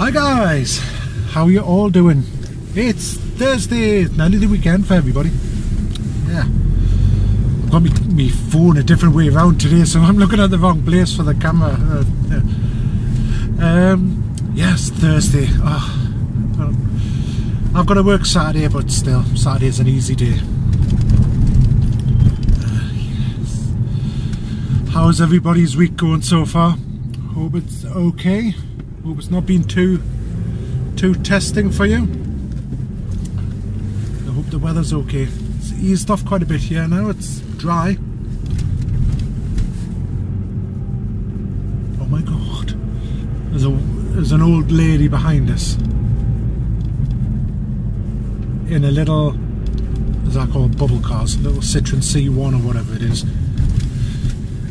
Hi guys, how are you all doing? It's Thursday, it's nearly the weekend for everybody. Yeah, I've got me phone a different way around today, so I'm looking at the wrong place for the camera. Yes, Thursday. Oh, well, I've got to work Saturday, but still, Saturday's an easy day. Yes. How's everybody's week going so far? Hope it's okay. Hope it's not been too testing for you. I hope the weather's okay. It's eased off quite a bit here now. It's dry. Oh my god. There's an old lady behind us in a little, what's that called, bubble cars, a little Citroen C1 or whatever it is.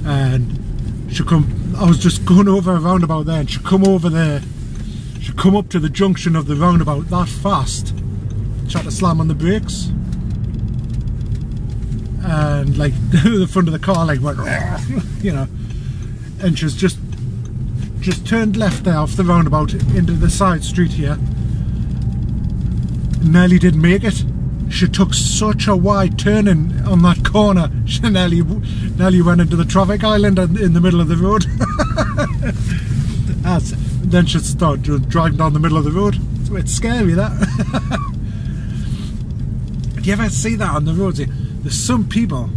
And she'll come, I was just going over a roundabout there, and she'll come over there, she'll come up to the junction of the roundabout that fast, try to slam on the brakes, and like the front of the car like went, you know, and she's just turned left there off the roundabout into the side street here. Nearly didn't make it. She took such a wide turning on that corner, she nearly went into the traffic island in the middle of the road. Then she started driving down the middle of the road. It's scary, that. Do you ever see that on the roads? There's some people,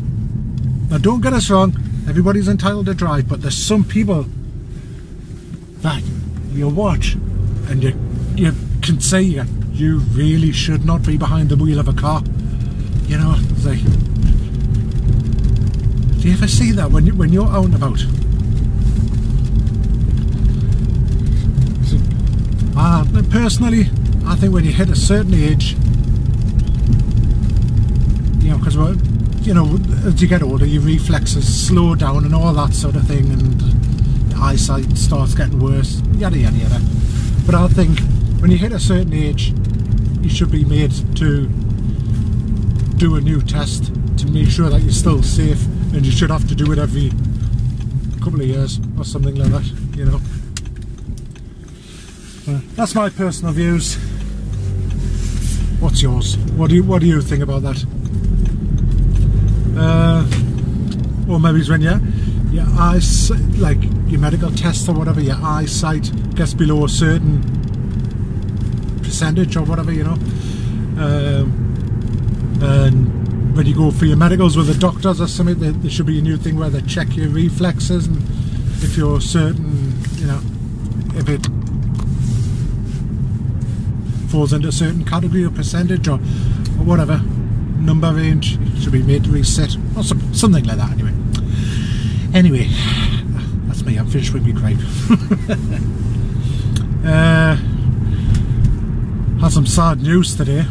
now don't get us wrong, everybody's entitled to drive, but there's some people that you watch and you can say you really should not be behind the wheel of a car. You know, it's like, do you ever see that when you're out and about? So, personally, I think when you hit a certain age, you know, because you know, as you get older, your reflexes slow down and all that sort of thing, and your eyesight starts getting worse, yada yada yada. But I think when you hit a certain age, you should be made to do a new test to make sure that you're still safe, and you should have to do it every couple of years or something like that, you know. That's my personal views. What's yours? What do you think about that? Or maybe it's when your eyes, like your medical tests or whatever, your eyesight gets below a certain percentage or whatever, you know, and when you go for your medicals with the doctors or something, there should be a new thing where they check your reflexes, and if you're certain, you know, if it falls into a certain category or percentage or whatever number range, it should be made to reset or something like that. Anyway, that's me. I'm finished with me gripe. Had some sad news today.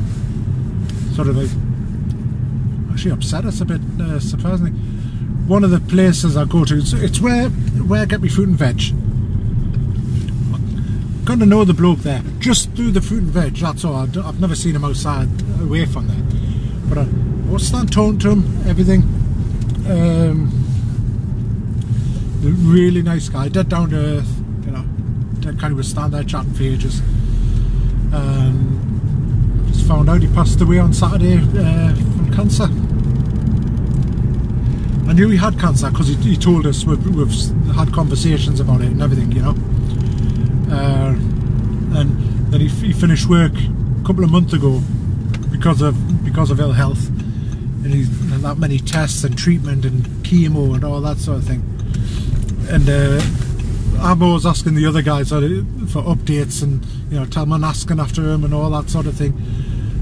Sort of like, actually upset us a bit, surprisingly. One of the places I go to, it's where I get my fruit and veg. Got to know the bloke there, just through the fruit and veg, that's all. I've never seen him outside, away from there. But I was standing talking to him, everything. Really nice guy, dead down to earth, you know. Dead kind of was standing there chatting for ages. Just found out he passed away on Saturday from cancer. I knew he had cancer because he told us. We've had conversations about it and everything, you know. And then he finished work a couple of months ago because of ill health, and he's had that many tests and treatment and chemo and all that sort of thing. And I'm always asking the other guys for updates, and you know, tell them I'm asking after him and all that sort of thing.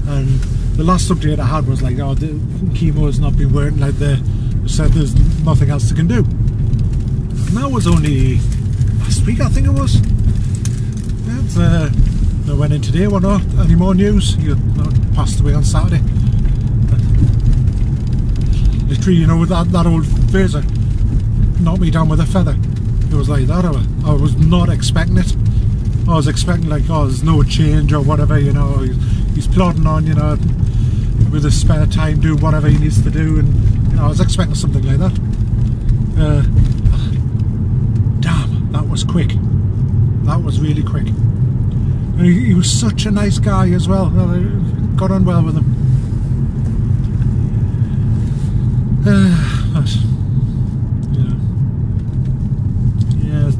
And the last update I had was like, oh, the chemo has not been working, like they said there's nothing else they can do. And that was only last week, I think it was. Yeah, I went in today. What not? Any more news? He passed away on Saturday. Literally, you know, with that old phrase, knocked me down with a feather. It was like that. I was not expecting it. I was expecting like, oh, there's no change or whatever, you know. He's plodding on, you know, with his spare time, do whatever he needs to do, and you know, I was expecting something like that. Damn, that was quick. That was really quick. And he was such a nice guy as well. I got on well with him. But, you know, yeah,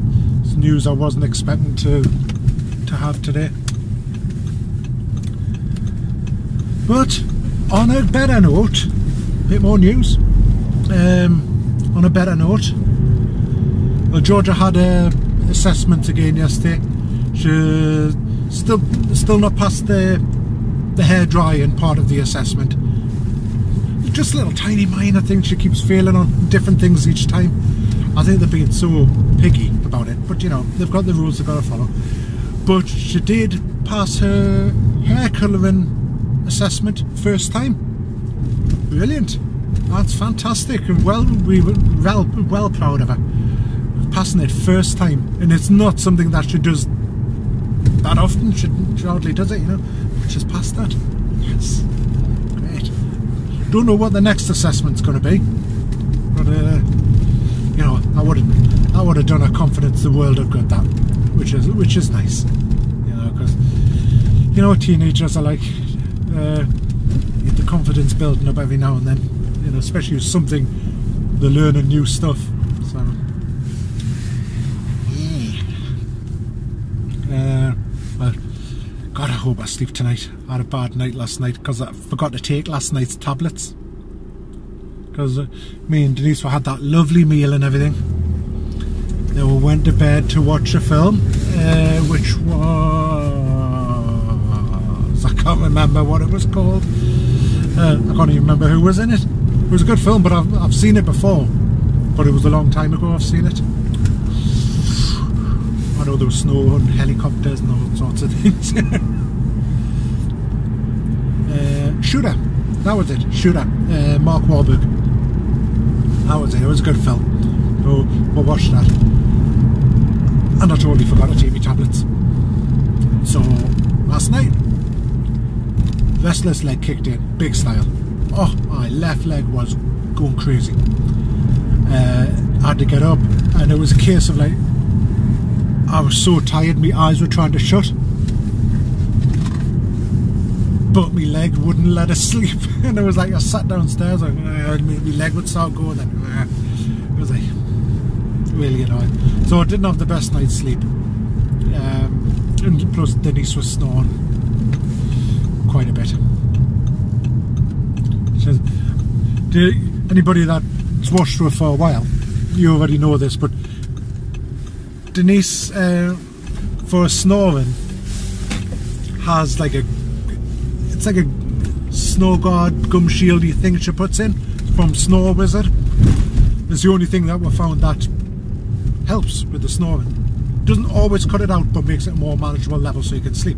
it's news I wasn't expecting to have today. But on a better note, a bit more news. On a better note, well, Georgia had a assessment again yesterday. She still not passed the hair drying part of the assessment. Just a little tiny minor thing she keeps failing on, different things each time. I think they're being so picky about it, but you know, they've got the rules they've got to follow. But she did pass her hair colouring assessment first time. Brilliant. That's fantastic, and we were well proud of her passing it first time. And it's not something that she does that often. She hardly does it, you know. But she's passed that. Yes, great. Don't know what the next assessment's going to be, but you know, I would have done her confidence the world of good, that, which is nice, you know, because you know what teenagers are like. The confidence building up every now and then, you know, especially with something they're learning new stuff. So well, God, I hope I sleep tonight. I had a bad night last night because I forgot to take last night's tablets. Because me and Denise had that lovely meal and everything. Then we went to bed to watch a film, which was, I can't remember what it was called. I can't even remember who was in it. It was a good film, but I've seen it before. But it was a long time ago I've seen it. I know there was snow and helicopters and all sorts of things. Shooter, that was it. Shooter, Mark Wahlberg. That was it. It was a good film. So we watched that, and I totally forgot to take my tablets. So last night, restless leg kicked in, big style. Oh, my left leg was going crazy. I had to get up, and it was a case of like, I was so tired, my eyes were trying to shut, but my leg wouldn't let us sleep. And it was like I sat downstairs and my leg would start going, and it was like really annoying. So I didn't have the best night's sleep, and plus Denise was snoring quite a bit. So, anybody that's watched her for a while, you already know this, but Denise, for snoring, has like it's like a snow guard gum shieldy thing she puts in from Snow Wizard. It's the only thing that we found that helps with the snoring. Doesn't always cut it out, but makes it a more manageable level so you can sleep.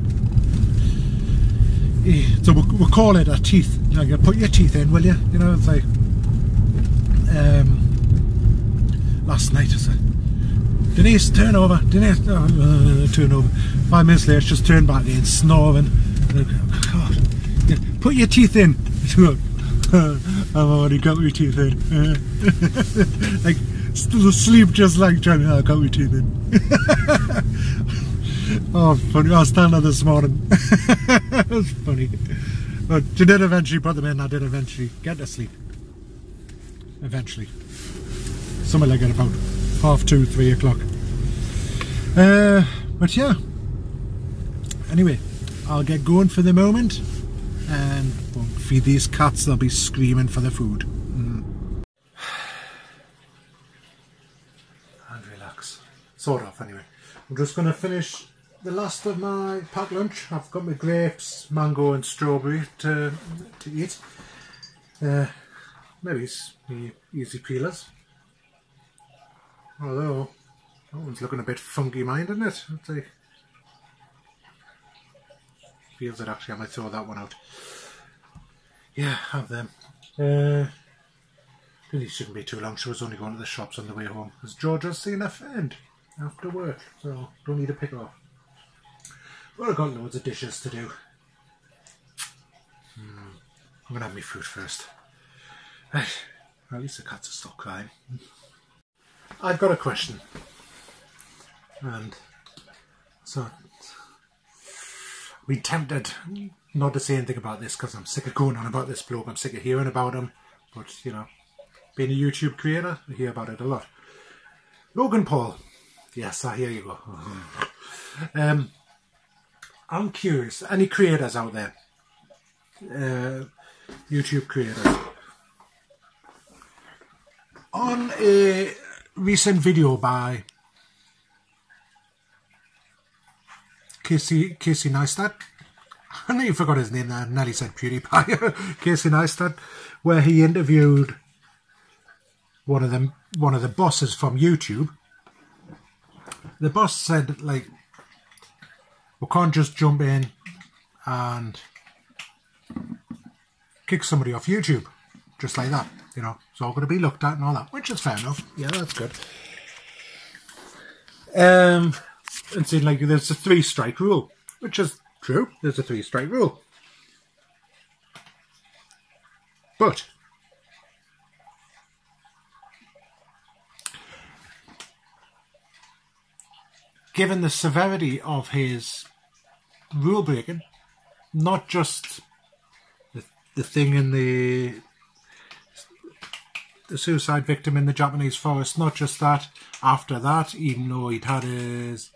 So we call it a teeth. Like, you put your teeth in, will you? You know, it's like last night I said, Denise, turn over. Denise, turn over. 5 minutes later, she just turned back in, snoring. God, yeah, put your teeth in. I've already got my teeth in. Like, still asleep, just like trying to, I got my teeth in. Oh, funny. I was standing there this morning. It was funny. But she did eventually put them in. I did eventually get to sleep. Eventually. Something like at about 2:30, 3 o'clock. But yeah. Anyway, I'll get going for the moment and won't feed these cats. They'll be screaming for the food. And relax. Sort of, anyway. I'm just going to finish the last of my packed lunch. I've got my grapes, mango and strawberry to eat. Maybe it's the easy peelers. Although, that one's looking a bit funky mind, isn't it? I'd say. Feels it actually, I might throw that one out. Yeah, have them. Really shouldn't be too long. She was only going to the shops on the way home. Because Georgia's seeing a friend after work, so don't need to pick her up. But I've got loads of dishes to do. I'm going to have my food first. Right, at least the cats have stopped crying. I've got a question. And so, been tempted not to say anything about this because I'm sick of going on about this bloke. I'm sick of hearing about him. But, you know, being a YouTube creator, I hear about it a lot. Logan Paul. Yes, here you go. I'm curious. Any creators out there? YouTube creators. On a recent video by Casey Neistat, I know you forgot his name there, Nelly said PewDiePie. Casey Neistat, where he interviewed one of the bosses from YouTube. The boss said, like, we can't just jump in and kick somebody off YouTube just like that, you know. It's all going to be looked at and all that, which is fair enough. Yeah, that's good. And saying, like, there's a 3-strike rule, which is true. There's a 3-strike rule. But given the severity of his rule breaking, not just the thing in the suicide victim in the Japanese forest, not just that, after that, even though he'd had his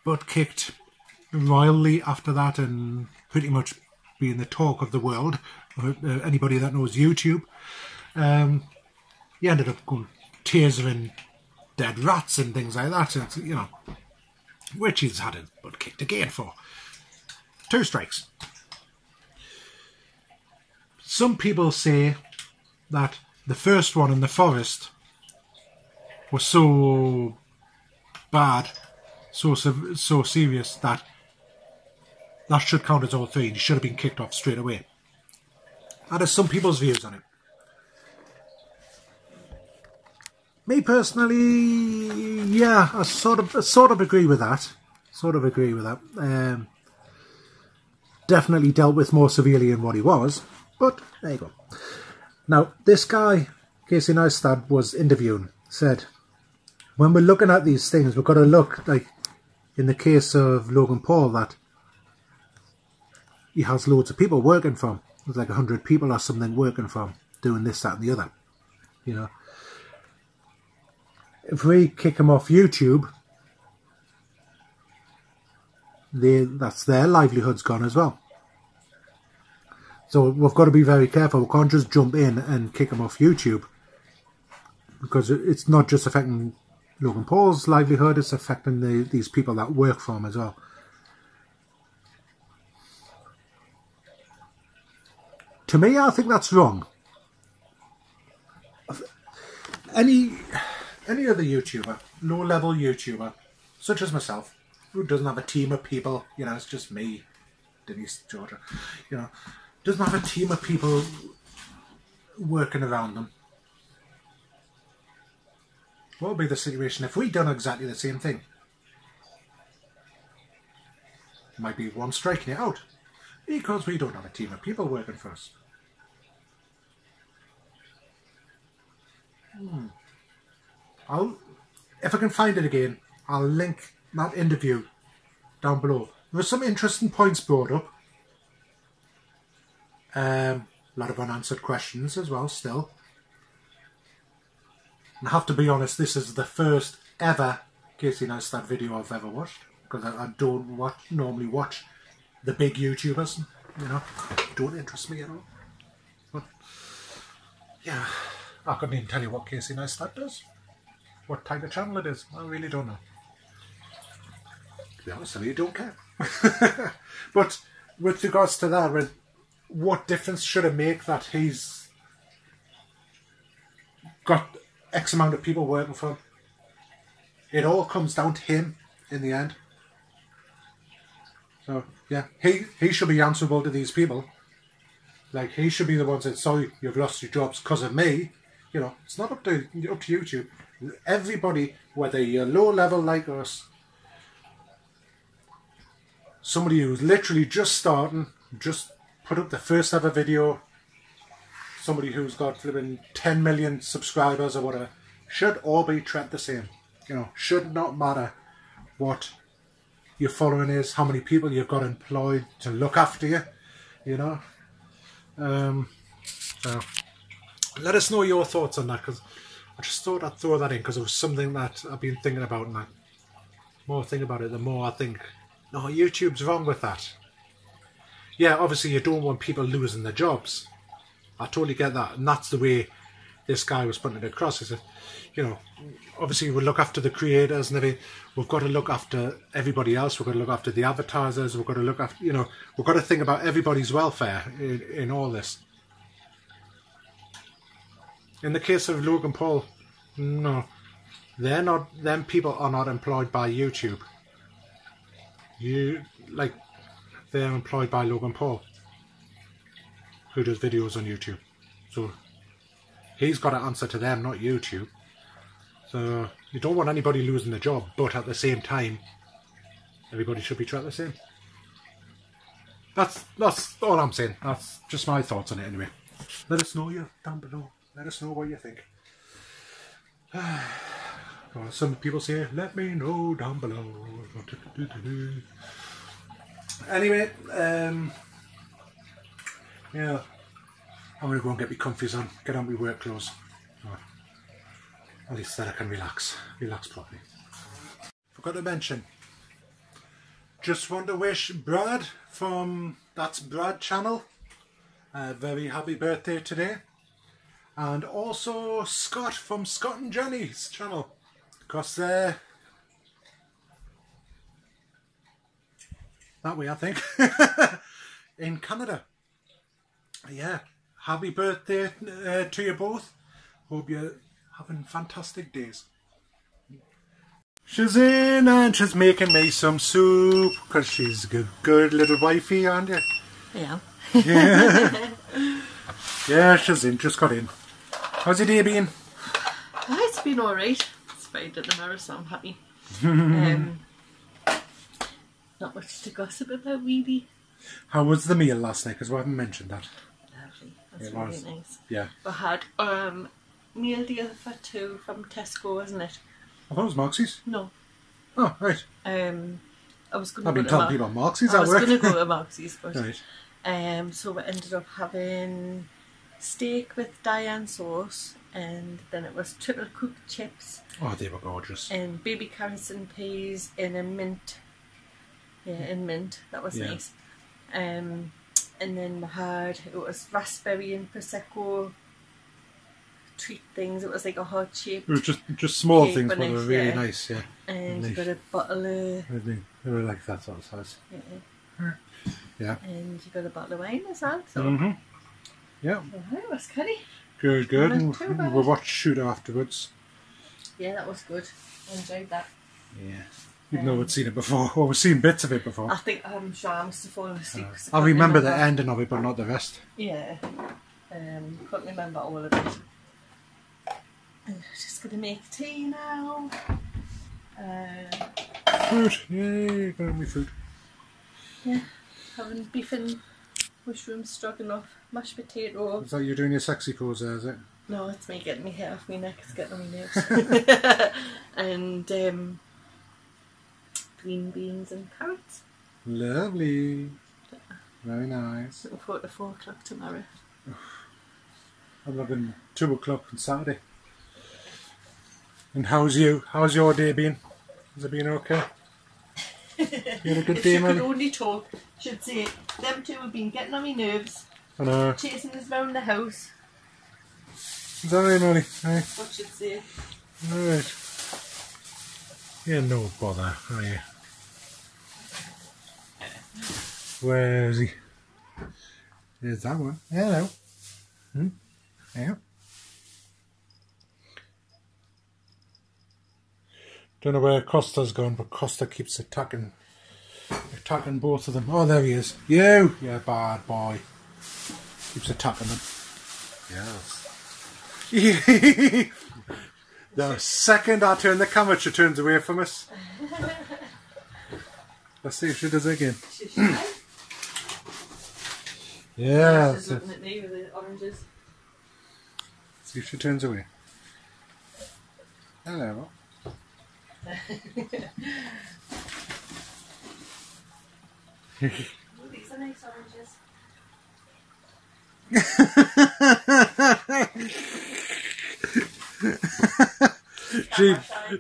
butt kicked royally after that and pretty much being the talk of the world, anybody that knows YouTube, he ended up going tasering dead rats and things like that, and, you know, which he's had his butt kicked again for. 2 strikes. Some people say that the first one in the forest was so bad, so serious, that should count as all 3 and he should have been kicked off straight away. That is some people's views on it. Me personally, yeah, I sort of agree with that. Definitely dealt with more severely in what he was, but there you go. Now, this guy, Casey Neistat, was interviewing, said, when we're looking at these things, we've got to look, like, in the case of Logan Paul, that he has loads of people working for him. There's like 100 people or something working for him, doing this, that and the other, you know. If we kick him off YouTube, that's their livelihood's gone as well. So we've got to be very careful. We can't just jump in and kick him off YouTube, because it's not just affecting Logan Paul's livelihood, it's affecting these people that work for him as well. To me, I think that's wrong. Any other YouTuber, low-level YouTuber, such as myself, who doesn't have a team of people, you know, it's just me, Denise, Georgia, you know, doesn't have a team of people working around them. What would be the situation if we'd done exactly the same thing? Might be one striking it out, because we don't have a team of people working for us. If I can find it again, I'll link that interview down below. There were some interesting points brought up. A lot of unanswered questions as well, still. And I have to be honest, this is the first ever Casey Neistat video I've ever watched, because I don't normally watch the big YouTubers, you know, don't interest me at all. But yeah, I couldn't even tell you what Casey Neistat does, what type of channel it is. I really don't know. To be honest, I really don't care. But with regards to that, what difference should it make that he's got X amount of people working for him? It all comes down to him in the end. So yeah, he should be answerable to these people. Like, he should be the one that, sorry, you've lost your jobs because of me. You know, it's not up to YouTube. Everybody, whether you're low level like us, somebody who's literally just starting, just put up the first ever video, somebody who's got flipping 10 million subscribers or whatever, should all be treated the same. You know, should not matter what your following is, how many people you've got employed to look after you, you know. So let us know your thoughts on that, because I just thought I'd throw that in because it was something that I've been thinking about, and the more I think about it, the more I think, no, YouTube's wrong with that. Yeah, obviously you don't want people losing their jobs. I totally get that, and that's the way this guy was putting it across. He said, you know, obviously we look after the creators and everything. We've got to look after everybody else. We've got to look after the advertisers. We've got to look after, you know, we've got to think about everybody's welfare in all this. In the case of Logan Paul, no, they're not. Them people are not employed by YouTube. They're employed by Logan Paul, who does videos on YouTube. So he's got to answer to them, not YouTube. So you don't want anybody losing their job, but at the same time, everybody should be treated the same. That's all I'm saying. That's just my thoughts on it anyway. Let us know down below. Let us know what you think. Well, some people say, let me know down below. Anyway, yeah, I'm going to go and get my comfies on, get on my work clothes. Oh, at least then I can relax properly. Forgot to mention, just want to wish Brad from That's Brad channel a very happy birthday today. And also Scott from Scott and Jenny's channel, because they're that way, I think, in Canada. Yeah, happy birthday to you both. Hope you're having fantastic days. She's in and she's making me some soup, because she's a good little wifey, aren't you? Yeah. Yeah. Yeah, she's in, just got in. How's your day been? It's been alright. It's Friday at the mirror, so I'm happy. Not much to gossip about, really. How was the meal last night? Because we haven't mentioned that. Lovely. That's It really was. nice. Yeah. We had meal deal for two from Tesco, wasn't it? I thought it was Marxie's. No. Oh, right. I was going to I've been telling people Marxie's at I was work. going to go to Marxie's, but Right. so we ended up having steak with Diane sauce, and then it was triple cooked chips. Oh, they were gorgeous. And baby carrots and peas in a mint. Yeah, in mint. That was nice. And then we had, it was raspberry and prosecco treat things. It was like a heart shape. It was just small cake, things, but they were really yeah. nice. Yeah. And nice. you got a bottle of. They were like that sort of size. Yeah. Yeah. And you got a bottle of wine as well. So. Yeah. So it was curry. Good. And we watched Shooter afterwards. Yeah, that was good. I enjoyed that. Yeah. Even though we'd seen it before, or we'd seen bits of it before. I think I'm sure I must have fallen asleep. I remember the ending of it, but not the rest. Yeah. Couldn't remember all of it. Just gonna make tea now. Food. Yay, gonna have me food. Yeah. Having beef and mushroom stroganoff, mashed potato. Is that you doing your sexy pose there, is it? No, it's me getting my hair off my neck. It's getting on my nerves. And green beans and carrots. Lovely. Very nice. Looking forward to 4 o'clock tomorrow. I'm having 2 o'clock on Saturday. And how's your day been? Has it been okay? You had a good day, If she man? could only talk, she'd say, them two have been getting on my nerves, I know. chasing us round the house. Is that right, Molly? Aye. What she'd say. Alright. You're no bother, are you? Where is he? There's that one. Hello. Yeah. Don't know where Costa's gone, but Costa keeps attacking both of them. Oh, there he is. You! Yeah, bad boy. Keeps attacking them. Yes. The second I turn the camera, she turns away from us. Let's see if she does it again. Yeah. She's looking at me with the oranges. See if she turns away. Hello. These are nice oranges.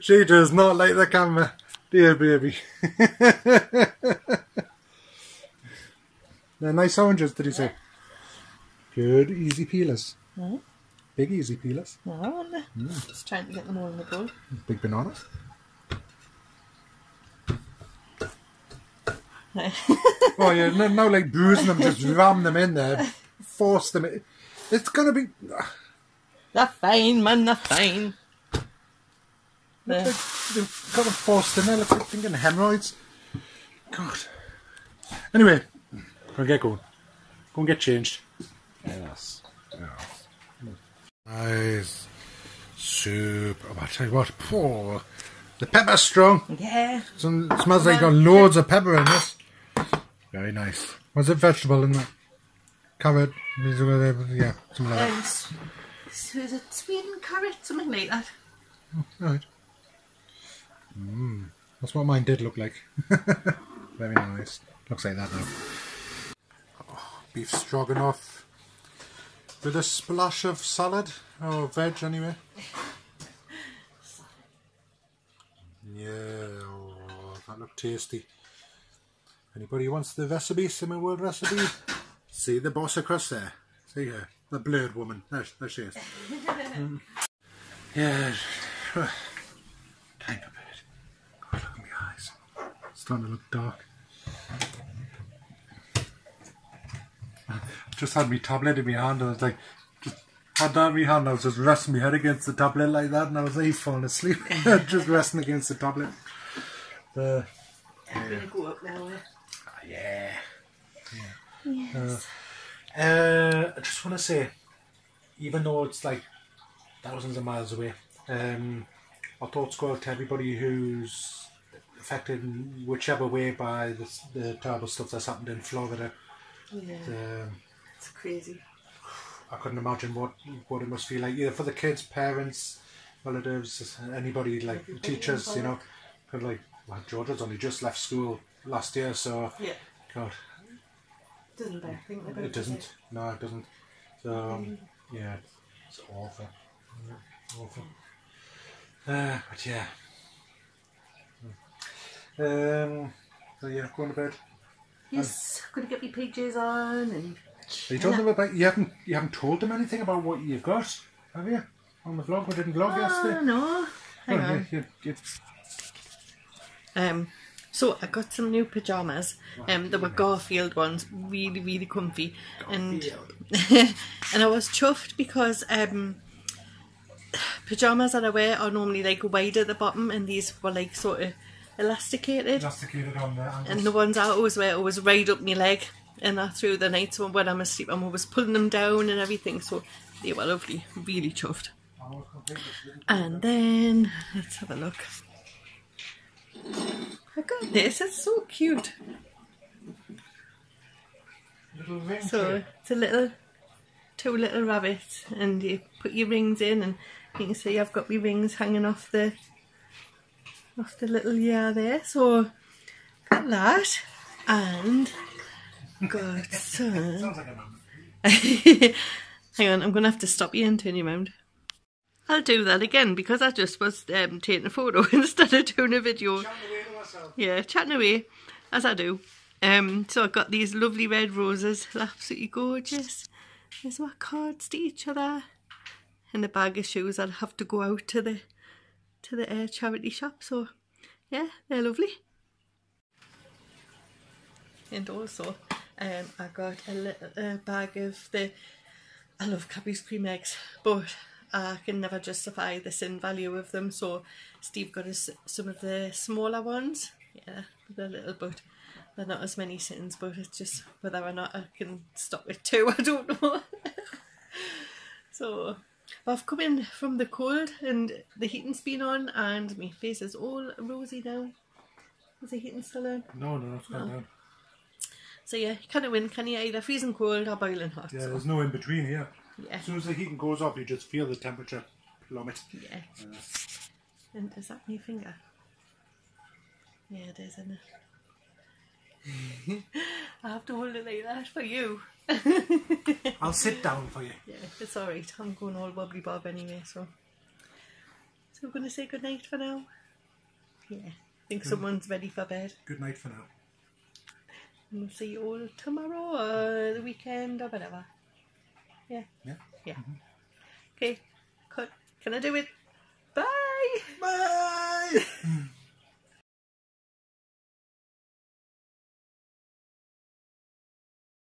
She does not like the camera, dear baby. They're nice oranges, did you say? Good, easy peelers. No. Big easy peelers. No, aren't they? Just trying to get them all in the bowl. Big bananas. Oh yeah, no like bruising them, just ram them in there, force them in. It's gonna be... They're fine, man, they're fine. Like they've got them forced in there, look like thinking hemorrhoids. God. Anyway, go and get going. Go and get changed. Yes. Nice. Soup. Oh, I tell you what, poor. The pepper's strong. Yeah. It smells like got loads of pepper in this. Very nice. What's it vegetable in that? Carrot. Yeah, something like that. So is it Sweden carrot? Something like that. Oh, right. That's what mine did look like. Very nice. Looks like that now. Oh, beef stroganoff with a splash of salad or veg anyway. Yeah, oh, that looked tasty. Anybody wants the recipe, Simon World recipe? See the boss across there. See her, the blurred woman. There she is. Yeah. Time for bed. God, look at my eyes. It's starting to look dark. Just had my tablet in my hand. I was like, just had that in my hand. I was just resting my head against the tablet like that, and I was like falling asleep, just resting against the tablet. I'm gonna go up now. Yeah. Yes. I just want to say, even though it's like thousands of miles away, our thoughts go out to everybody who's affected in whichever way by the terrible stuff that's happened in Florida. Yeah. It's crazy. I couldn't imagine what it must feel like, either for the kids, parents, relatives, anybody, like teachers, you know. Cause like, well, Georgia's only just left school last year, so yeah. God. Doesn't bear thinking about it. It doesn't. No, it doesn't. So yeah, it's awful. Awful. But yeah. So yeah, going to bed. Yes, gonna get my PJs on and. Are you talking about? You haven't told them anything about what you've got, have you? On the vlog, we didn't vlog yesterday. No. Hang on. You. So I got some new pyjamas. They were Garfield ones, really, really comfy, and and I was chuffed because pyjamas that I wear are normally like wide at the bottom, and these were like sort of elasticated. Elasticated on there. And the ones I always wear always right up my leg, and that through the night. So when I'm asleep, I'm always pulling them down and everything. So they were lovely, really chuffed. And then let's have a look. I got this, it's so cute. So it's a two little rabbits, and you put your rings in, and you can see I've got my rings hanging off the little ear there. So got that, and got some. Hang on, I'm gonna have to stop you and turn you around. I'll do that again because I just was taking a photo instead of doing a video. Yeah, chatting away as I do. So I've got these lovely red roses, they're absolutely gorgeous. There's our cards to each other, and a bag of shoes. I'll have to go out to the charity shop. So yeah, they're lovely. And also, I got a little bag of I love Cadbury's cream eggs, but I can never justify the sin value of them, so Steve got us some of the smaller ones. Yeah, they're little, but they're not as many sins, but it's just whether or not I can stop with two, I don't know. So I've come in from the cold and the heating's been on and my face is all rosy now. Is the heating still on? No, it's gone down. So yeah, you can't win, can you? Either freezing cold or boiling hot. Yeah, so. There's no in between here. Yeah. As soon as the heating goes up, you just feel the temperature plummet. Yeah. And is that my finger? Yeah, it is, isn't it? I have to hold it like that for you. I'll sit down for you. Yeah, it's alright. I'm going all wobbly bob anyway, so we're going to say good night for now. Yeah, I think someone's ready for bed. Good night for now. And we'll see you all tomorrow or the weekend or whatever. Yeah. Yeah. Yeah. Okay, cut. Can I do it? Bye! Bye!